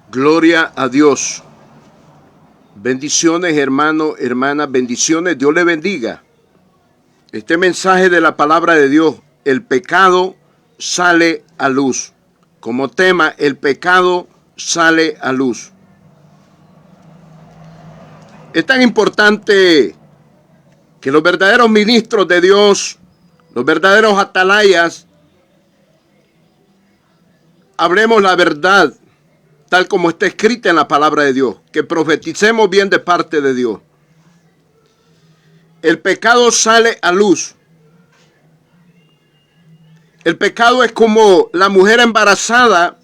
Gloria a Dios. Bendiciones, hermano, hermanas, bendiciones. Dios le bendiga. Este mensaje de la palabra de Dios, el pecado sale a luz. Como tema, el pecado sale a luz. Es tan importante que los verdaderos ministros de Dios, los verdaderos atalayas, hablemos la verdad tal como está escrita en la palabra de Dios, que profeticemos bien de parte de Dios. El pecado sale a luz. El pecado es como la mujer embarazada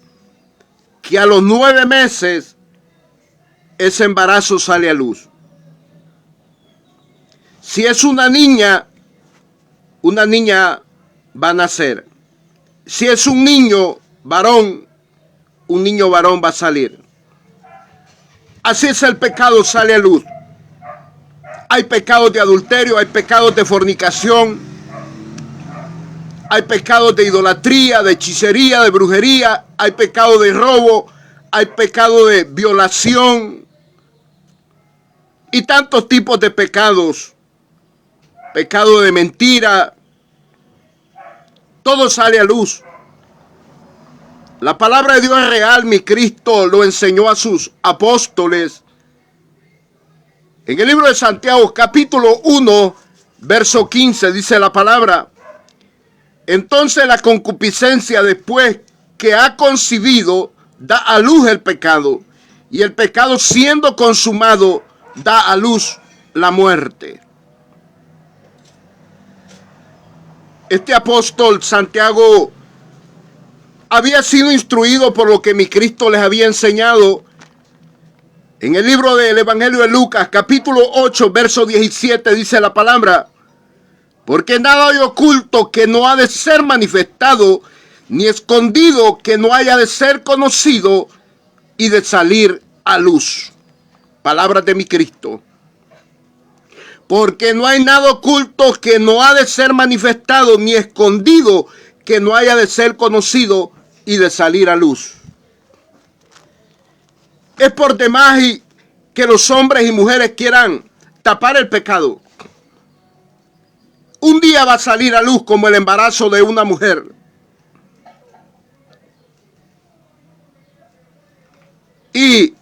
que a los 9 meses ese embarazo sale a luz. Si es una niña va a nacer. Si es un niño varón, un niño varón va a salir. Así es, el pecado sale a luz. Hay pecados de adulterio, hay pecados de fornicación, hay pecados de idolatría, de hechicería, de brujería, hay pecado de robo, hay pecado de violación y tantos tipos de pecados. Pecado de mentira, todo sale a luz. La palabra de Dios es real, mi Cristo lo enseñó a sus apóstoles. En el libro de Santiago, capítulo 1, verso 15, dice la palabra: entonces la concupiscencia, después que ha concebido, da a luz el pecado, y el pecado, siendo consumado, da a luz la muerte. Este apóstol Santiago había sido instruido por lo que mi Cristo les había enseñado en el libro del Evangelio de Lucas, capítulo 8, verso 17, dice la palabra: porque nada hay oculto que no ha de ser manifestado, ni escondido que no haya de ser conocido y de salir a luz. Palabras de mi Cristo. Porque no hay nada oculto que no ha de ser manifestado, ni escondido que no haya de ser conocido y de salir a luz. Es por demás que los hombres y mujeres quieran tapar el pecado. Un día va a salir a luz, como el embarazo de una mujer. Y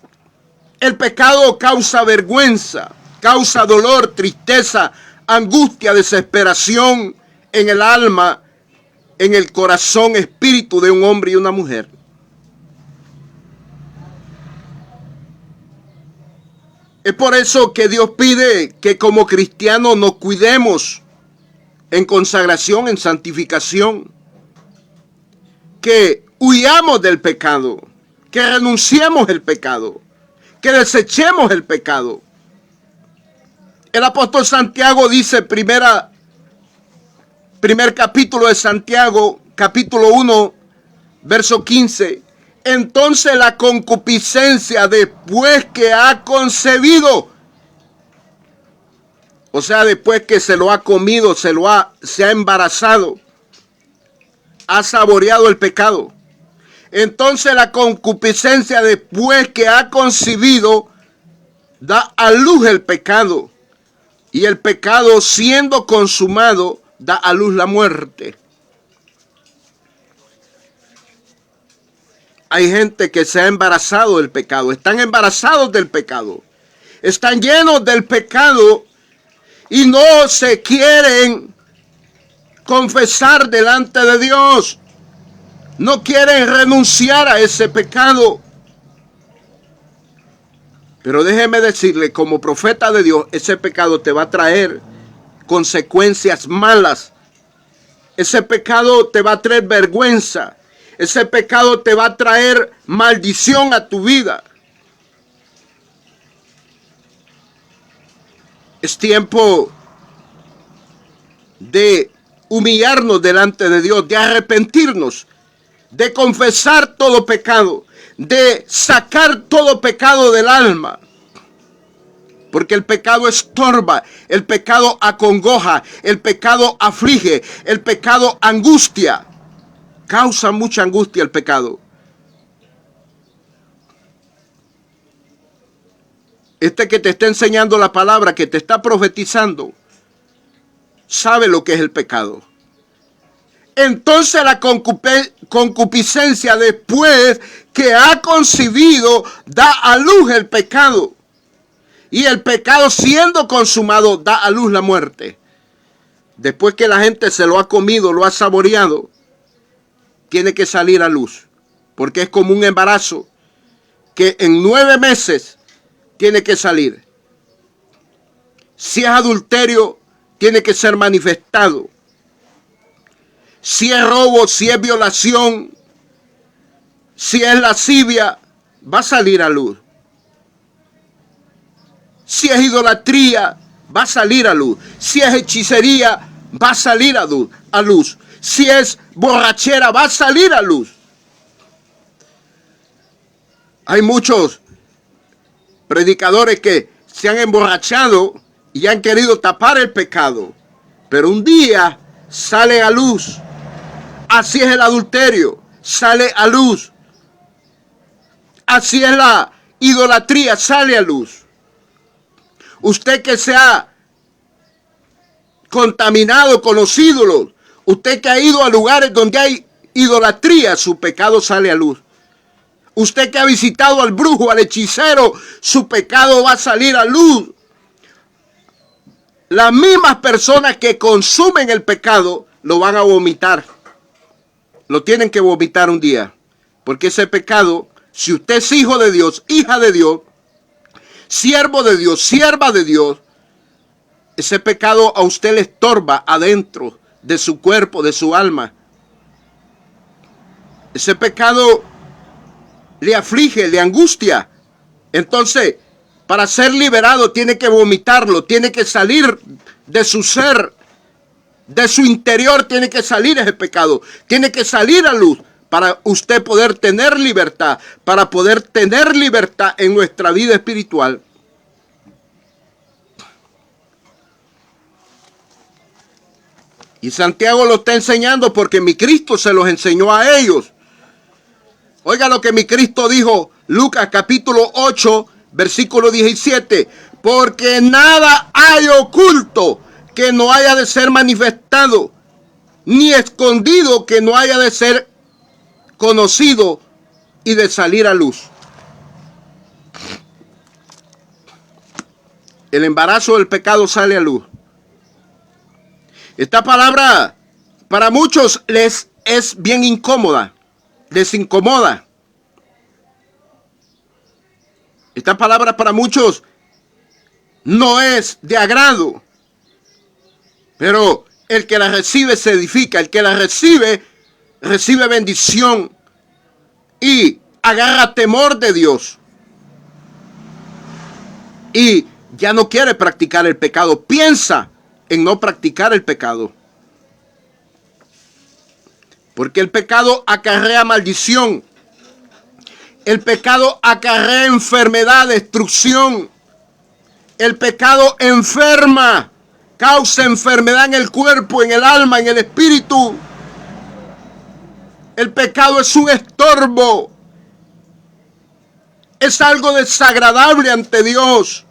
el pecado causa vergüenza, causa dolor, tristeza, angustia, desesperación en el alma, en el corazón, espíritu de un hombre y una mujer. Es por eso que Dios pide que como cristianos nos cuidemos en consagración, en santificación, que huyamos del pecado, que renunciemos al pecado, que desechemos el pecado. El apóstol Santiago dice, primer capítulo de Santiago, capítulo 1, verso 15, entonces la concupiscencia, después que ha concebido, o sea, después que se lo ha comido, se ha embarazado, ha saboreado el pecado. Entonces la concupiscencia, después que ha concebido, da a luz el pecado. Y el pecado, siendo consumado, da a luz la muerte. Hay gente que se ha embarazado del pecado, están embarazados del pecado, están llenos del pecado y no se quieren confesar delante de Dios. No quieren renunciar a ese pecado. Pero déjeme decirle, como profeta de Dios, ese pecado te va a traer consecuencias malas. Ese pecado te va a traer vergüenza. Ese pecado te va a traer maldición a tu vida. Es tiempo de humillarnos delante de Dios, de arrepentirnos, de confesar todo pecado, de sacar todo pecado del alma. Porque el pecado estorba, el pecado acongoja, el pecado aflige, el pecado angustia. Causa mucha angustia el pecado. Este que te está enseñando la palabra, que te está profetizando, sabe lo que es el pecado. Entonces la concupiscencia, después que ha concebido, da a luz el pecado. Y el pecado, siendo consumado, da a luz la muerte. Después que la gente se lo ha comido, lo ha saboreado, tiene que salir a luz. Porque es como un embarazo que en 9 meses tiene que salir. Si es adulterio, tiene que ser manifestado. Si es robo, si es violación, si es lascivia, va a salir a luz. Si es idolatría, va a salir a luz. Si es hechicería, va a salir a luz. Si es borrachera, va a salir a luz. Hay muchos predicadores que se han emborrachado y han querido tapar el pecado, pero un día sale a luz. Así es el adulterio, sale a luz. Así es la idolatría, sale a luz. Usted que se ha contaminado con los ídolos, usted que ha ido a lugares donde hay idolatría, su pecado sale a luz. Usted que ha visitado al brujo, al hechicero, su pecado va a salir a luz. Las mismas personas que consumen el pecado lo van a vomitar. Lo tienen que vomitar un día. Porque ese pecado, si usted es hijo de Dios, hija de Dios, siervo de Dios, sierva de Dios, ese pecado a usted le estorba adentro de su cuerpo, de su alma. Ese pecado le aflige, le angustia. Entonces, para ser liberado tiene que vomitarlo, tiene que salir de su ser, de su interior tiene que salir ese pecado, tiene que salir a luz para usted poder tener libertad, para poder tener libertad en nuestra vida espiritual. Y Santiago lo está enseñando porque mi Cristo se los enseñó a ellos. Oiga lo que mi Cristo dijo, Lucas capítulo 8, versículo 17. Porque nada hay oculto que no haya de ser manifestado, ni escondido que no haya de ser conocido y de salir a luz. El embarazo del pecado sale a luz. Esta palabra para muchos les es bien incómoda, les incomoda. Esta palabra para muchos no es de agrado, pero el que la recibe se edifica, el que la recibe, recibe bendición y agarra temor de Dios. Y ya no quiere practicar el pecado, piensa en no practicar el pecado. Porque el pecado acarrea maldición. El pecado acarrea enfermedad, destrucción. El pecado enferma, causa enfermedad en el cuerpo, en el alma, en el espíritu. El pecado es un estorbo. Es algo desagradable ante Dios.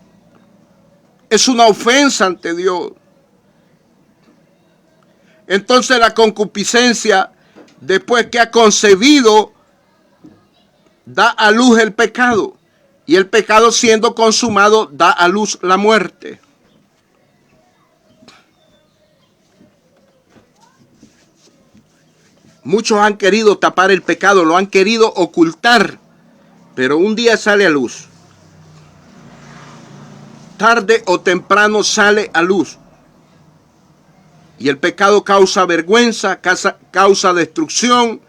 Es una ofensa ante Dios. Entonces la concupiscencia, después que ha concebido, da a luz el pecado. Y el pecado siendo consumado, da a luz la muerte. Muchos han querido tapar el pecado, lo han querido ocultar, pero un día sale a luz. Tarde o temprano sale a luz. Y el pecado causa vergüenza, causa destrucción,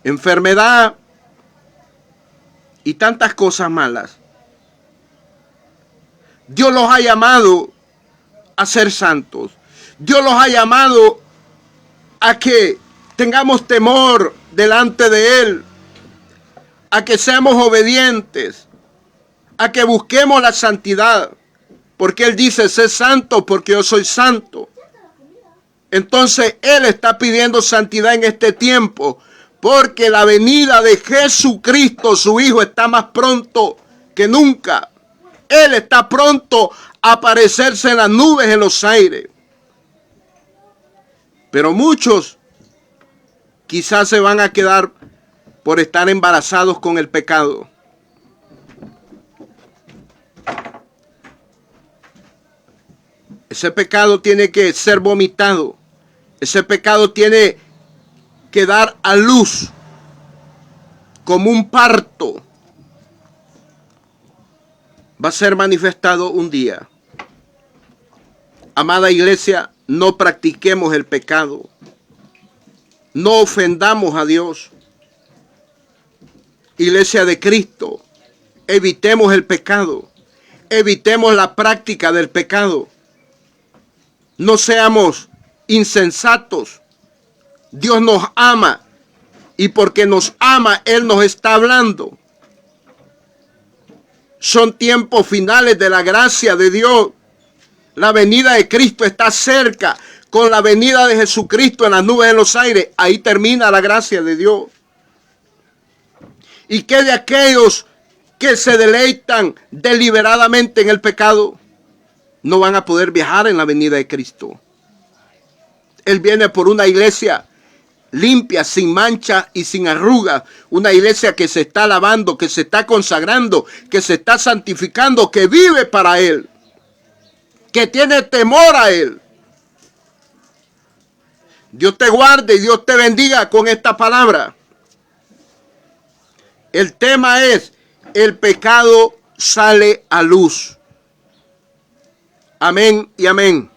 enfermedad y tantas cosas malas. Dios los ha llamado a ser santos. Dios los ha llamado a que tengamos temor delante de Él, a que seamos obedientes, a que busquemos la santidad, porque Él dice, sé santo porque yo soy santo. Entonces Él está pidiendo santidad en este tiempo, porque la venida de Jesucristo, su Hijo, está más pronto que nunca. Él está pronto a aparecerse en las nubes, en los aires. Pero muchos quizás se van a quedar por estar embarazados con el pecado. Ese pecado tiene que ser vomitado. Ese pecado tiene que dar a luz como un parto. Va a ser manifestado un día. Amada iglesia, no practiquemos el pecado. No ofendamos a Dios. Iglesia de Cristo, evitemos el pecado. Evitemos la práctica del pecado. No seamos insensatos. Dios nos ama y porque nos ama, Él nos está hablando. Son tiempos finales de la gracia de Dios. La venida de Cristo está cerca. Con la venida de Jesucristo en las nubes de los aires, ahí termina la gracia de Dios. ¿Y qué de aquellos que se deleitan deliberadamente en el pecado? No van a poder viajar en la venida de Cristo. Él viene por una iglesia limpia, sin mancha y sin arrugas. Una iglesia que se está lavando, que se está consagrando, que se está santificando, que vive para Él, que tiene temor a Él. Dios te guarde y Dios te bendiga con esta palabra. El tema es: el pecado sale a luz. Amén y amén.